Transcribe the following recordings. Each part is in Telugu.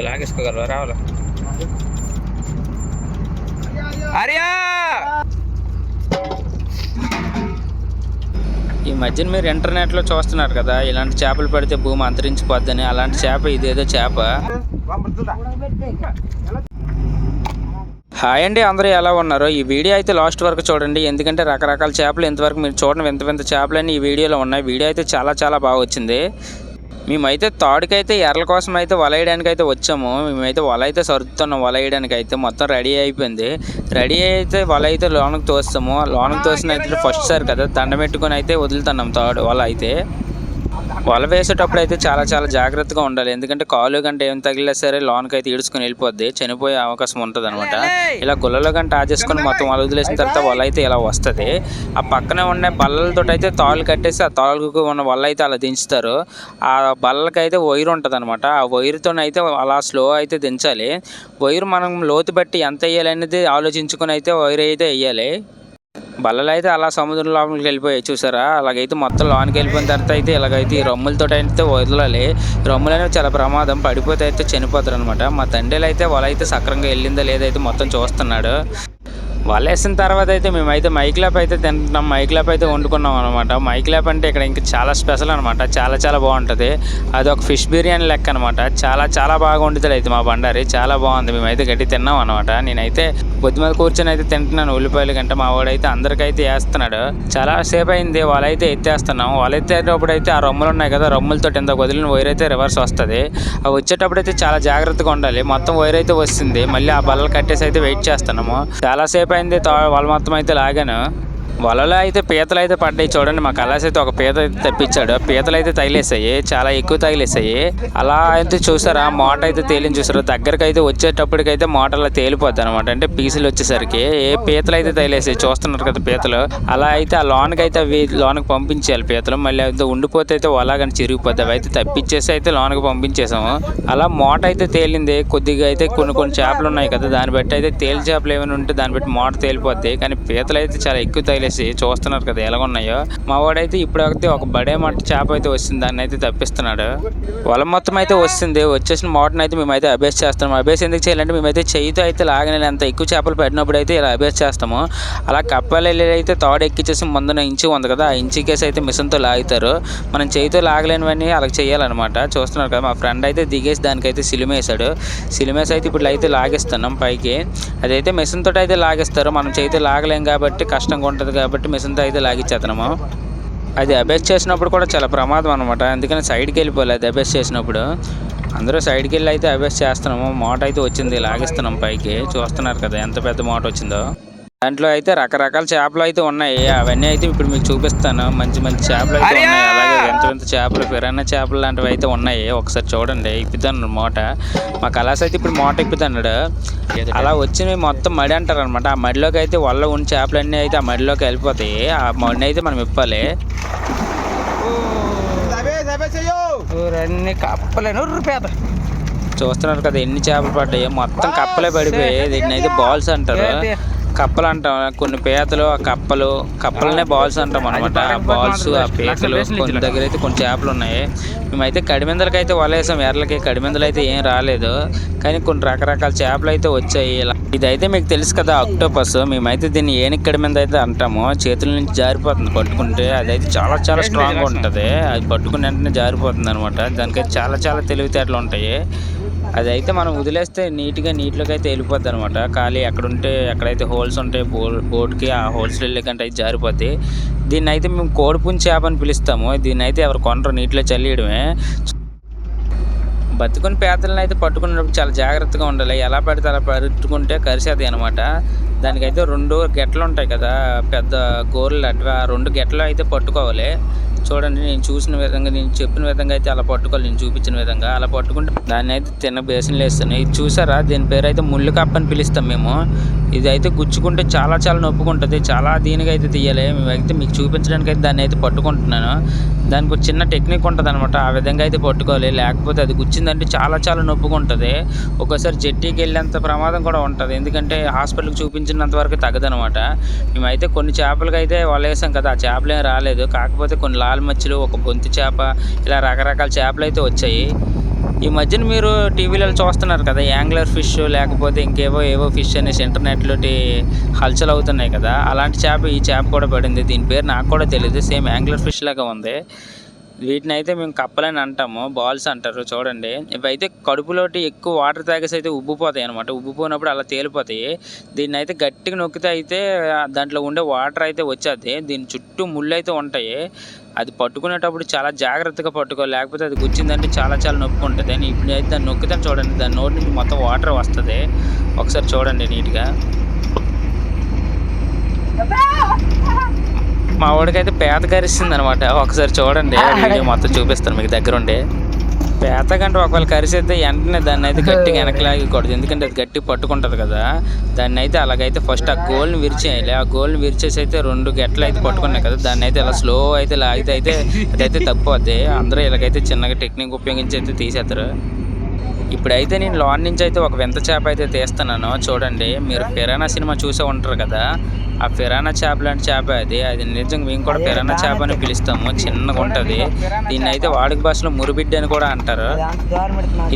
లాగేసుకోగలవా రావాలి అరియా. ఈ మధ్యన మీరు ఇంటర్నెట్లో చూస్తున్నారు కదా, ఇలాంటి చేపలు పడితే భూమి అంతరించిపోద్దని. అలాంటి చేప ఇదేదో చేప. హాయ్ అండి, అందరూ ఎలా ఉన్నారు? ఈ వీడియో అయితే లాస్ట్ వరకు చూడండి, ఎందుకంటే రకరకాల చేపలు ఇంతవరకు మీరు చూడడం వింత చేపలన్నీ ఈ వీడియోలో ఉన్నాయి. వీడియో అయితే చాలా బాగా వచ్చింది. మేమైతే తాడుకైతే ఎర్రల కోసం అయితే వల వేయడానికి అయితే వచ్చాము. మేమైతే వల అయితే సరుతున్నాం. వల వేయడానికి అయితే మొత్తం రెడీ అయిపోయింది. రెడీ అయితే వల అయితే లోనకు తోస్తాము. లోనకు తోసిన అయితే ఫస్ట్ సారి కదా, దండం పెట్టుకొని అయితే వదులుతున్నాం తాడు వల అయితే. వల వేసేటప్పుడు అయితే చాలా జాగ్రత్తగా ఉండాలి, ఎందుకంటే కాలు గంట ఏం తగిలినా సరే లోనకి అయితే ఈడ్చుకొని వెళ్ళిపోద్ది, చనిపోయే అవకాశం ఉంటుంది అనమాట. ఇలా గుళ్ళలో గంట ఆచేసుకొని మొత్తం వల వదిలేసిన తర్వాత వల అయితే ఇలా వస్తుంది. ఆ పక్కనే ఉన్న బల్లలతో అయితే తాళ్ళు కట్టేసి ఆ తాళ్ళకు ఉన్న వల అయితే అలా దించుతారు. ఆ బల్లకి అయితే వైర్ ఉంటుంది అనమాట. ఆ వైర్తో అయితే అలా స్లో అయితే దించాలి. వైర్ మనం లోతు బట్టి ఎంత వేయాలి అనేది ఆలోచించుకొని అయితే వైర్ అయితే వేయాలి. బల్లలు అయితే అలా సముద్రం లోపలికి వెళ్ళిపోయాయి చూసారా. అలాగైతే మొత్తం లోనికి వెళ్ళిపోయిన తర్వాత అయితే ఇలాగైతే ఈ రొమ్ములతో అయితే వదలాలి. రొమ్ములు అనేవి చాలా ప్రమాదం, పడిపోతే అయితే చనిపోతారు అనమాట. మా తండ్రిలు అయితే వల అయితే సక్రంగా వెళ్ళిందా లేదైతే మొత్తం చూస్తున్నాడు. వల వేసిన తర్వాత అయితే మేమైతే మైక్ ల్యాప్ అయితే తింటున్నాం. మైక్ ల్యాప్ అయితే వండుకున్నాం అనమాట. మైక్ ల్యాప్ అంటే ఇక్కడ ఇంకా చాలా స్పెషల్ అనమాట. చాలా బాగుంటుంది. అది ఒక ఫిష్ బిర్యానీ లెక్క అనమాట. చాలా బాగా వండుతాడు అయితే మా బండారి. చాలా బాగుంది. మేమైతే గట్టి తిన్నాం అనమాట. నేనైతే బొద్దు మీద కూర్చొని అయితే తింటున్నాను ఉల్లిపాయలు గంట. మా వాడైతే అందరికైతే వేస్తున్నాడు. చాలా సేపు అయింది వల అయితే ఎత్తేస్తున్నాం. వల ఎత్తేటప్పుడు అయితే ఆ రొమ్ములు ఉన్నాయి కదా, రొమ్ములతో ఇంత వదిలిన వైర్ అయితే రివర్స్ వస్తుంది. అవి వచ్చేటప్పుడు అయితే చాలా జాగ్రత్తగా ఉండాలి. మొత్తం వైర్ అయితే వస్తుంది. మళ్ళీ ఆ బల్లలు కట్టేసి అయితే వెయిట్ చేస్తున్నాము. చాలా సేపు అయింది వల మొత్తం అయితే లాగాను. వలలో అయితే పీతలు అయితే పడ్డాయి చూడండి. మా కలాస్ అయితే ఒక పీత అయితే తెప్పించాడు. పీతలు అయితే తగిలేసాయి, చాలా ఎక్కువ తగిలేసాయి. అలా అయితే చూసారా, మోట అయితే తేలిని చూసారా. దగ్గరకు అయితే వచ్చేటప్పటికైతే మోటలో తేలిపోద్ది అనమాట. అంటే పీసులు వచ్చేసరికి ఏ పీతలు అయితే తగిలేసాయి చూస్తున్నారు కదా పీతలు. అలా అయితే ఆ లోనకి అయితే అవి లోనకి పంపించేయాలి పీతలు. మళ్ళీ అయితే ఉండిపోతే అయితే వలాగని చిరిగిపోద్ది. అవి అయితే తప్పించేసి అయితే లోనకి పంపించేసాము. అలా మోట అయితే తేలింది. కొద్దిగా అయితే కొన్ని చేపలు ఉన్నాయి కదా, దాన్ని బట్టి అయితే తేలి చేపలు ఏమైనా ఉంటే దాన్ని బట్టి మోట తేలిపోద్ది. కానీ పీతలు అయితే చాలా ఎక్కువ తగిలేసి చూస్తున్నారు కదా ఎలా ఉన్నాయో. మా వాడైతే ఇప్పుడైతే ఒక బడే మట్ట చేప అయితే వస్తుంది, దాన్ని అయితే తప్పిస్తున్నాడు. వల మొత్తం అయితే వస్తుంది. వచ్చేసిన మోటను అయితే మేమైతే అభ్యాస చేస్తాము. అభ్యాసం ఎందుకు చేయాలంటే మేమైతే చేయితో అయితే లాగనే అంత ఎక్కువ చేపలు పడినప్పుడు అయితే ఇలా అభ్యాస చేస్తాము. అలా కప్పలు వెళ్ళి అయితే తాడు ఎక్కించేసి ముందున ఇంచి ఉంది కదా, ఆ ఇంచి కేసు అయితే మిషన్తో లాగుతారు. మనం చేయితో లాగలేనివన్నీ అలా చేయాలన్నమాట. చూస్తున్నారు కదా, మా ఫ్రెండ్ అయితే దిగేసి దానికైతే సిలిమేసాడు. సిలిమేసి అయితే ఇప్పుడు అయితే లాగేస్తున్నాం పైకి. అదైతే మిషన్ తోటి అయితే లాగేస్తారు. మనం చేయితో లాగలేం కాబట్టి కష్టంగా ఉంటుంది కాబట్టి మిషన్తో అయితే లాగిచ్చేస్తున్నాము. అది అభ్యాస చేసినప్పుడు కూడా చాలా ప్రమాదం అనమాట. అందుకని సైడ్కి వెళ్ళిపోవాలి. అది అభ్యాస చేసినప్పుడు అందరూ సైడ్కి వెళ్ళి అయితే అభ్యాస చేస్తున్నాము. మోట అయితే వచ్చింది, లాగిస్తున్నాం పైకి. చూస్తున్నారు కదా ఎంత పెద్ద మోట వచ్చిందో. దాంట్లో అయితే రకరకాల చేపలు అయితే ఉన్నాయి. అవన్నీ అయితే ఇప్పుడు మీకు చూపిస్తాను. మంచి చేపలు అయితే ఉన్నాయి. అలాగే వింత చేపలు, పిరానా చేపలు లాంటివి అయితే ఉన్నాయి. ఒకసారి చూడండి. ఇప్పుతాను మోట. మా కలాస్ అయితే ఇప్పుడు మోట ఇప్పుతున్నాడు. అలా వచ్చినవి మొత్తం మడి అంటారు అనమాట. ఆ మడిలోకి అయితే వల్ల ఉన్న చేపలన్నీ అయితే ఆ మడిలోకి వెళ్ళిపోతాయి. ఆ మడిని అయితే మనం ఇప్పాలి. చూస్తున్నారు కదా ఎన్ని చేపలు పడ్డాయి. మొత్తం కప్పలే పడిపోయాయి. దీన్ని అయితే బాల్స్ అంటారు. కప్పలు అంటాం. కొన్ని పీతలు, ఆ కప్పలనే బాల్స్ అంటాం అనమాట. ఆ బాల్స్, ఆ పీతలు, కొన్ని దగ్గర అయితే కొన్ని చేపలు ఉన్నాయి. మేమైతే కడిమిందలకి అయితే వలేసాం. ఎర్రలకి కడిమిందలు అయితే ఏం రాలేదు, కానీ కొన్ని రకరకాల చేపలు అయితే వచ్చాయి. ఇదైతే మీకు తెలుసు కదా ఆక్టోపస్. మేమైతే దీన్ని ఏనుగు కడిమింద అయితే అంటాము. చేతుల నుంచి జారిపోతుంది పట్టుకుంటే. అదైతే చాలా స్ట్రాంగ్గా ఉంటుంది. అది పట్టుకుని వెంటనే జారిపోతుంది అనమాట. దానికైతే చాలా తెలివితేటలు ఉంటాయి. అదైతే మనం వదిలేస్తే నీటిలోకి అయితే వెళ్ళిపోద్ది అనమాట. ఖాళీ ఎక్కడైతే హోల్స్ ఉంటాయి బోట్కి, ఆ హోల్స్ వెళ్ళే కంటే అయితే జారిపోద్ది. దీన్ని అయితే మేము కోడిపుంజి చేప అని పిలుస్తాము. దీన్ని అయితే ఎవరు కొనరు, నీటిలో చల్లియడమే. బతుకుని పీతలను అయితే పట్టుకున్నప్పుడు చాలా జాగ్రత్తగా ఉండాలి. ఎలా పడితే అలా పట్టుకుంటే కరిసేది అనమాట. దానికైతే 2 గెట్లు ఉంటాయి కదా, పెద్ద గోర్లు అట్లా 2 గెట్లు అయితే పట్టుకోవాలి. చూడండి, నేను చూసిన విధంగా, నేను చెప్పిన విధంగా అయితే అలా పట్టుకోవాలి. నేను చూపించిన విధంగా అలా పట్టుకుంటే దాన్ని అయితే తిన్న బేసిన్లు వేస్తాను. ఇది చూసారా, దీని పేరు అయితే ముళ్ళు కప్ప అని పిలుస్తాం మేము. ఇది అయితే గుచ్చుకుంటే చాలా నొప్పుకుంటుంది. చాలా దీనిగా అయితే తీయాలి. మేమైతే మీకు చూపించడానికి అయితే దాన్ని అయితే పట్టుకుంటున్నాను. దానికి ఒక చిన్న టెక్నిక్ ఉంటుంది అనమాట. ఆ విధంగా అయితే పట్టుకోవాలి. లేకపోతే అది గుచ్చిందంటే చాలా నొప్పుకుంటుంది. ఒక్కోసారి జట్టీకి వెళ్ళేంత ప్రమాదం కూడా ఉంటుంది. ఎందుకంటే హాస్పిటల్కి చూపించినంత వరకు తగ్గదనమాట. మేమైతే కొన్ని చేపలకి అయితే వలేసాం కదా, ఆ చేపలేం రాలేదు. కాకపోతే కొన్ని లాల్ మచ్చలు, ఒక బొంతి చేప, ఇలా రకరకాల చేపలు అయితే వచ్చాయి. ఈ మధ్యన మీరు టీవీలలో చూస్తున్నారు కదా, యాంగ్లర్ ఫిష్ లేకపోతే ఏవో ఫిష్ అనేసి ఇంటర్నెట్లో హల్చల్ అవుతున్నాయి కదా, అలాంటి చేప ఈ చేప కూడా పడింది. దీని పేరు నాకు కూడా తెలియదు, సేమ్ యాంగ్లర్ ఫిష్ లాగా ఉంది. వీటిని అయితే మేము కప్పలని అంటాము, బాల్స్ అంటారు. చూడండి, ఇవైతే కడుపులోటి ఎక్కువ వాటర్ తాగేసి అయితే ఉబ్బిపోతాయి అనమాట. ఉబ్బిపోయినప్పుడు అలా తేలిపోతాయి. దీన్ని అయితే గట్టిగా నొక్కితే అయితే దాంట్లో ఉండే వాటర్ అయితే వచ్చేది. దీని చుట్టూ ముళ్ళు అయితే ఉంటాయి. అది పట్టుకునేటప్పుడు చాలా జాగ్రత్తగా పట్టుకోవాలి, లేకపోతే అది గుచ్చిందంటే చాలా చాలా నొప్పి ఉంటుంది. ఇప్పుడు అయితే దాన్ని నొక్కుతాను చూడండి, దాని నోటి నుంచి మొత్తం వాటర్ వస్తుంది. ఒకసారి చూడండి నీట్గా. మా వాడికైతే పేత కరిస్తుంది అనమాట. ఒకసారి చూడండి, వీడియో మొత్తం చూపిస్తాను మీకు దగ్గరుండి. పేత కంటే ఒకవేళ కరిసేస్తే వెంటనే దాన్ని అయితే గట్టిగా వెనక్కి లాగకూడదు, ఎందుకంటే అది గట్టి పట్టుకుంటుంది కదా. దాన్ని అయితే అలాగైతే ఫస్ట్ ఆ గోల్ని విరిచేయాలి. ఆ గోల్ని విరిచేసి అయితే 2 గెట్లు అయితే పట్టుకున్నాయి కదా, దాన్ని అయితే ఇలా స్లో అయితే లాగితే అయితే అదైతే తప్పు. అదే అందరూ ఇలాగైతే చిన్నగా టెక్నిక్ ఉపయోగించి అయితే తీసేస్తారు. ఇప్పుడైతే నేను లోన్ నుంచి అయితే ఒక వింత చేప అయితే తీస్తున్నాను. చూడండి, మీరు ఫిరానా సినిమా చూసే ఉంటారు కదా, ఆ ఫిరానా చేప లాంటి చేప అది నిజంగా మేము కూడా ఫిరానా చేప అని పిలుస్తాము. చిన్నగా ఉంటుంది. దీన్ని అయితే వాడుక భాషలో మురిబిడ్డ అని కూడా అంటారు.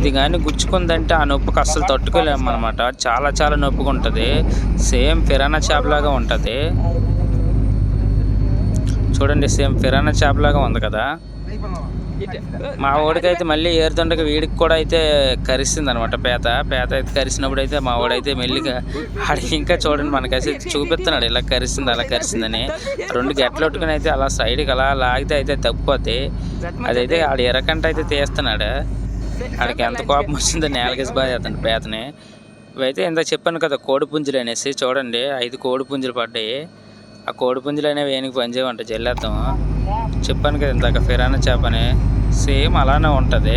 ఇది కానీ గుచ్చుకుందంటే ఆ నొప్పికి అస్సలు తట్టుకోలేము అనమాట. చాలా చాలా నొప్పిగా ఉంటుంది. సేమ్ ఫిరానా చేపలాగా ఉంటుంది. చూడండి, సేమ్ ఫిరానా చేపలాగా ఉంది కదా. మా వాడికైతే మళ్ళీ ఏరుతుండగా వీడికి కూడా అయితే కరిస్తుంది అనమాట. పేత అయితే కరిసినప్పుడు అయితే మా వాడైతే మెల్లిగా ఆడికి ఇంకా చూడండి మనకైతే చూపిస్తున్నాడు, ఇలా కరిస్తుంది అలా కరిస్తుందని. 2 గెట్లు పట్టుకుని అయితే అలా సైడ్కి అలా లాగితే అయితే తప్పిపోద్ది. అదైతే ఆడు ఎరకంట అయితే తీస్తున్నాడు. ఆడికి ఎంత కోపం వచ్చిందో నేలకేసి బాగా చేస్తాడు పేతని. ఇవైతే ఇంత చెప్పాను కదా, కోడి పుంజులు అనేసి. చూడండి, 5 కోడి పుంజులు పడ్డాయి. ఆ కోడి పుంజులు అనేవి వేనికి పనిచేయమంట, జల్లేద్దాం. చెప్పాను కదా ఇందాక ఫిరానా చేపని, సేమ్ అలానే ఉంటుంది.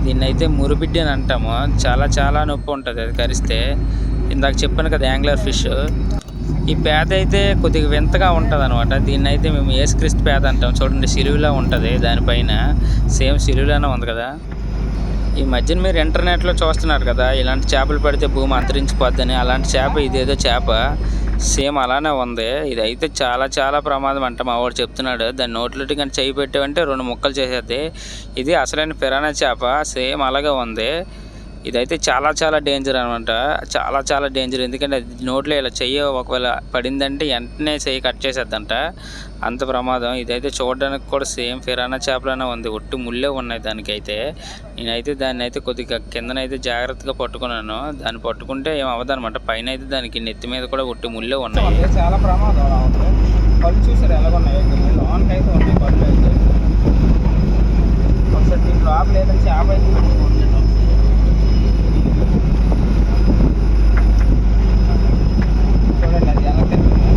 దీన్ని అయితే మురిబిడ్డ అని అంటాము. చాలా చాలా నొప్పి ఉంటుంది అది కరిస్తే. ఇందాక చెప్పాను కదా యాంగ్లర్ ఫిష్. ఈ పేద అయితే కొద్దిగా వింతగా ఉంటుంది అనమాట. దీన్ని అయితే మేము యేసుక్రీస్తు పేద అంటాం. చూడండి, సిలువలా ఉంటుంది దానిపైన, సేమ్ సిలువలానే ఉంది కదా. ఈ మధ్యన మీరు ఇంటర్నెట్లో చూస్తున్నారు కదా, ఇలాంటి చేపలు పడితే భూమి అంతరించిపోద్దని. అలాంటి చేప ఇదేదో చేప సేమ్ అలానే ఉంది. ఇది అయితే చాలా చాలా ప్రమాదం అంట. మా వాడు చెప్తున్నాడు, దాన్ని నోట్లోటి కానీ చేయి పెట్టామంటే 2 ముక్కలు చేసేది. ఇది అసలైన ఫిరానా చేప, సేమ్ అలాగే ఉంది. ఇదైతే చాలా చాలా డేంజర్ అనమాట, చాలా చాలా డేంజర్. ఎందుకంటే నోట్లో ఇలా చెయ్యి ఒకవేళ పడిందంటే వెంటనే చెయ్యి కట్ చేసేద్దంట, అంత ప్రమాదం. ఇదైతే చూడడానికి కూడా సేమ్ ఫిరానా చేపలనే ఉంది, ఒట్టి ముళ్ళే ఉన్నాయి దానికైతే. నేనైతే దాన్ని అయితే కొద్దిగా కిందనైతే జాగ్రత్తగా పట్టుకున్నాను. దాన్ని పట్టుకుంటే ఏం అవ్వదు అనమాట. పైన అయితే దానికి నెత్తి మీద కూడా ఒట్టి ముళ్ళే ఉన్నాయి. చాలా ప్రమాదం. పళ్ళు చూసారు ఎలాగున్నాయి, లోన్కి అయితే ఉన్నాయి పళ్ళు అయితే. ఒకసారి దీని లోపల ఏదైనా చేప అయితే చూడండి, అది ఎలా తింటుంది.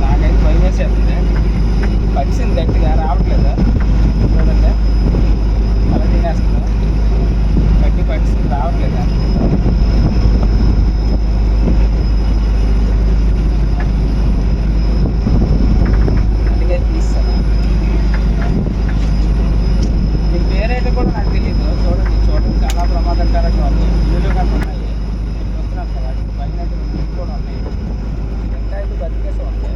నాకైతే భయం వేసేస్తుంది. పడిసింది గట్టిగా, రావట్లేదు. చూడండి, అలా తినేస్తుంది. గట్టి పడిసింది, రావట్లేదు. అందుకే తీస్తాను. దీని పేరైతే కూడా నాకు తెలియదు. చూడండి చాలా ప్రమాదకరంగా ఉంది. వీడియో కానీ ఉన్నాయి, చూస్తున్నాను కదా. పైన అయితే 2 కూడా ఉన్నాయి. ఎంత అయితే బతికేసి ఉంటాయి.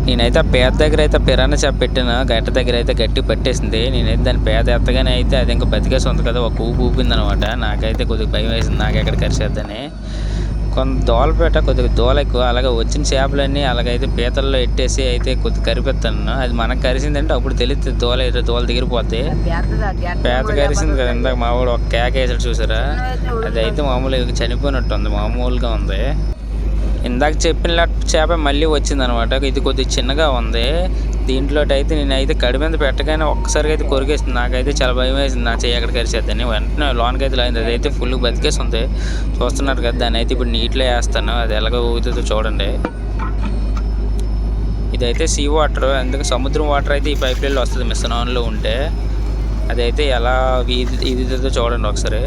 నేనైతే ఆ పేద దగ్గర అయితే ఫిరానా చేప పెట్టాను. గట్ట దగ్గర అయితే గట్టి పట్టేసింది. నేనైతే దాన్ని పేద ఎత్తగానే అయితే అది ఇంకా బతికేసి ఉంది కదా, ఒక ఊపి ఊపింది అనమాట. నాకైతే కొద్దిగా భయం వేసింది, నాకు ఎక్కడ కరిచేద్దని. కొంత దోలపేట కొద్దిగా దోల ఎక్కువ. అలాగే వచ్చిన చేపలన్నీ అలాగైతే పీతల్లో ఎట్టేసి అయితే కొద్దిగా కరిపెత్తాను. అది మనకు కరిసిందంటే అప్పుడు తెలియదు, దోల దిగిరిపోద్ది. పేత కరిసింది కదా ఇందాక మా వాడు ఒక కేక వేసాడు చూసారా, అది అయితే మామూలుగా చనిపోయినట్టు ఉంది, మామూలుగా ఉంది. ఇందాక చెప్పిన చేప మళ్ళీ వచ్చిందనమాట. ఇది కొద్దిగా చిన్నగా ఉంది. దీంట్లో అయితే నేనైతే కడి మీద పెట్టగానే ఒక్కసారిగా అయితే కొరికేసింది. నాకైతే చాలా భయం వేసింది, నా చెయ్యి ఎక్కడ కరిచేద్దని. వెంటనే లోన్కి అయితే లాగింది. అదైతే ఫుల్ బతికేసి ఉంది. చూస్తున్నారు కదా, దాన్ని అయితే ఇప్పుడు నీటిలో వేస్తాను. అది ఎలాగో ఊగుతుందో చూడండి. ఇదైతే సీ వాటర్, ఎందుకంటే సముద్రం వాటర్ అయితే ఈ పైప్ లైన్లో వస్తుంది మిస్సనాన్లో ఉంటే. అదైతే ఎలా ఈదుతుందో చూడండి ఒకసారి.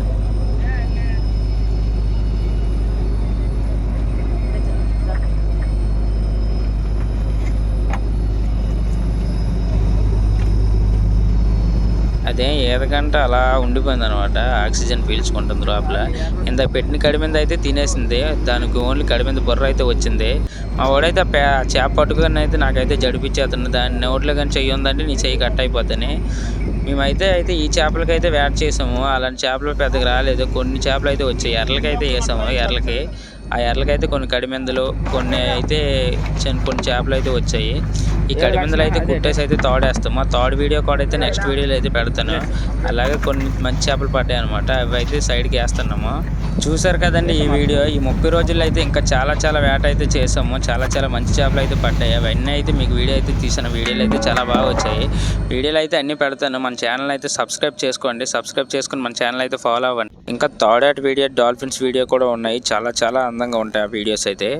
అదే ఏదకంటే అలా ఉండిపోయింది అనమాట. ఆక్సిజన్ పీల్చుకుంటుంది లోపల. ఇంత పెట్టిన కడిమింద అయితే తినేసింది. దానికి ఓన్లీ కడిమింద బుర్ర అయితే వచ్చింది. మా వాడైతే చేప పట్టుకొని అయితే నాకైతే జడిపించేస్తుంది. దాని నోట్లో కానీ చెయ్యి ఉందంటే నీ చెయ్యి కట్ అయిపోద్దని. మేమైతే ఈ చేపలకైతే వేట చేసాము. అలాంటి చేపలు పెద్దగా రాలేదు. కొన్ని చేపలు అయితే వచ్చాయి. ఎర్రలకైతే వేసాము. ఆ ఎర్రలకైతే కొన్ని కడిమిందలు, కొన్ని అయితే కొన్ని చేపలు అయితే వచ్చాయి. ఈ కడిమిందలు అయితే కుట్టేసి అయితే తోడేస్తాము. ఆ తోడు వీడియో కూడా అయితే నెక్స్ట్ వీడియోలో అయితే పెడతాను. అలాగే కొన్ని మంచి చేపలు పడ్డాయి అనమాట. అవి అయితే సైడ్కి వేస్తున్నాము. చూసారు కదండి ఈ వీడియో. ఈ 30 రోజుల్లో అయితే ఇంకా చాలా వేట అయితే చేసాము. చాలా మంచి చేపలు అయితే పడ్డాయి. అవన్నీ అయితే మీకు వీడియో అయితే తీసిన వీడియోలు అయితే చాలా బాగా వచ్చాయి. వీడియోలు అయితే అన్నీ పెడతాను. మన ఛానల్ అయితే సబ్స్క్రైబ్ చేసుకోండి. సబ్స్క్రైబ్ చేసుకుని మన ఛానల్ అయితే ఫాలో అవ్వండి. ఇంకా థర్డ్ వీడియో డాల్ఫిన్స్ వీడియో కూడా ఉన్నాయి. చాలా అందంగా ఉంటాయి ఆ వీడియోస్ అయితే.